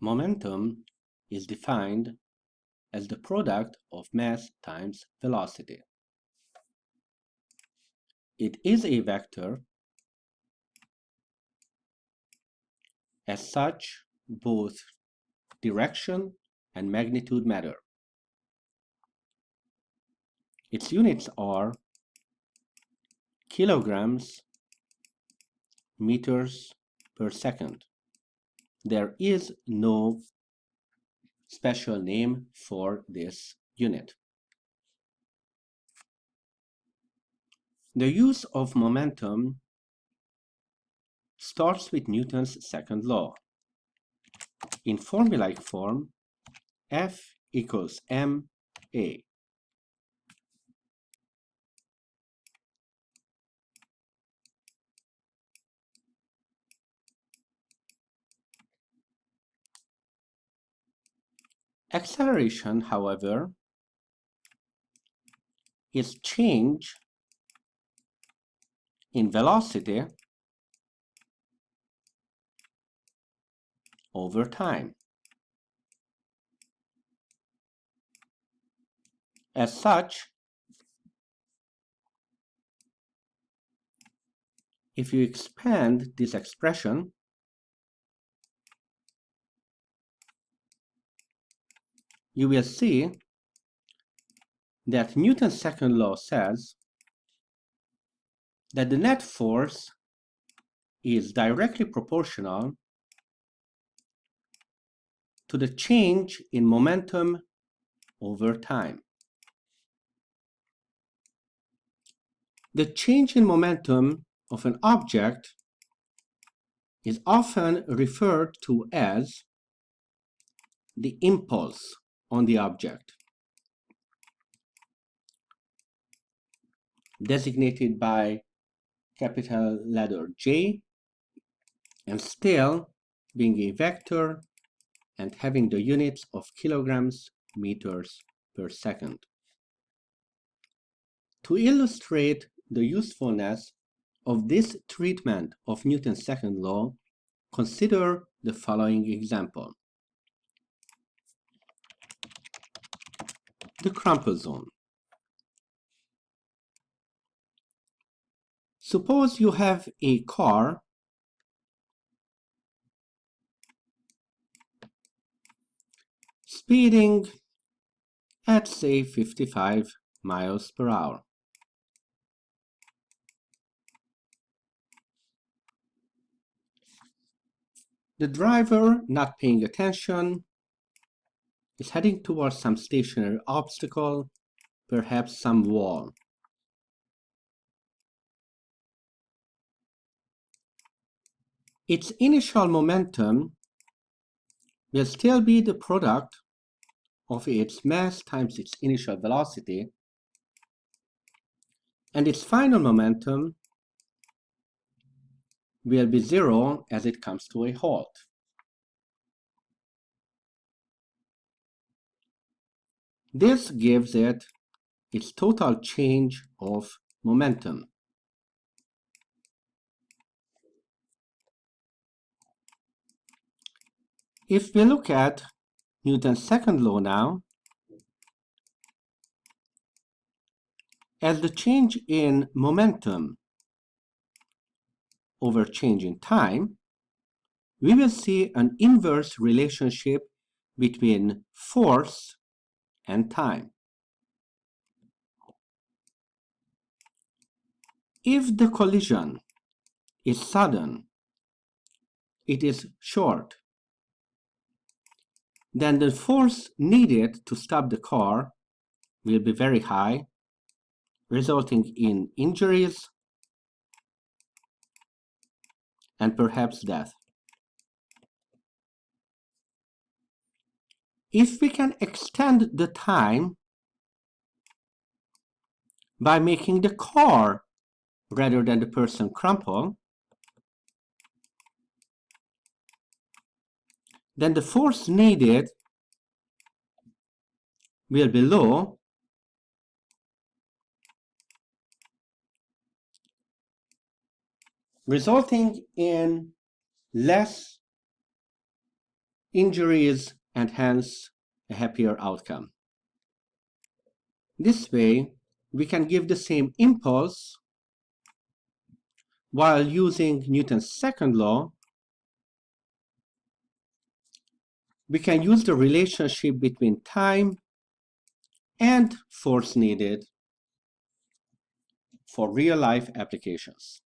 Momentum is defined as the product of mass times velocity. It is a vector. As such, both direction and magnitude matter. Its units are kilograms, meters per second. There is no special name for this unit. The use of momentum starts with Newton's second law. In formulaic form, F equals ma. Acceleration, however, is change in velocity over time. As such, if you expand this expression, you will see that Newton's second law says that the net force is directly proportional to the change in momentum over time. The change in momentum of an object is often referred to as the impulse on the object, designated by capital letter J, and still being a vector and having the units of kilograms, meters per second. To illustrate the usefulness of this treatment of Newton's second law, consider the following example. The crumple zone. Suppose you have a car speeding at, say, 55 miles per hour. The driver, not paying attention, is heading towards some stationary obstacle, perhaps some wall. Its initial momentum will still be the product of its mass times its initial velocity, and its final momentum will be zero as it comes to a halt. This gives it its total change of momentum. If we look at Newton's second law now, as the change in momentum over change in time, we will see an inverse relationship between force and time. If the collision is sudden, it is short, then the force needed to stop the car will be very high, resulting in injuries and perhaps death. If we can extend the time by making the car rather than the person crumple, then the force needed will be low, resulting in less injuries and hence a happier outcome. This way, we can give the same impulse while using Newton's second law. We can use the relationship between time and force needed for real-life applications.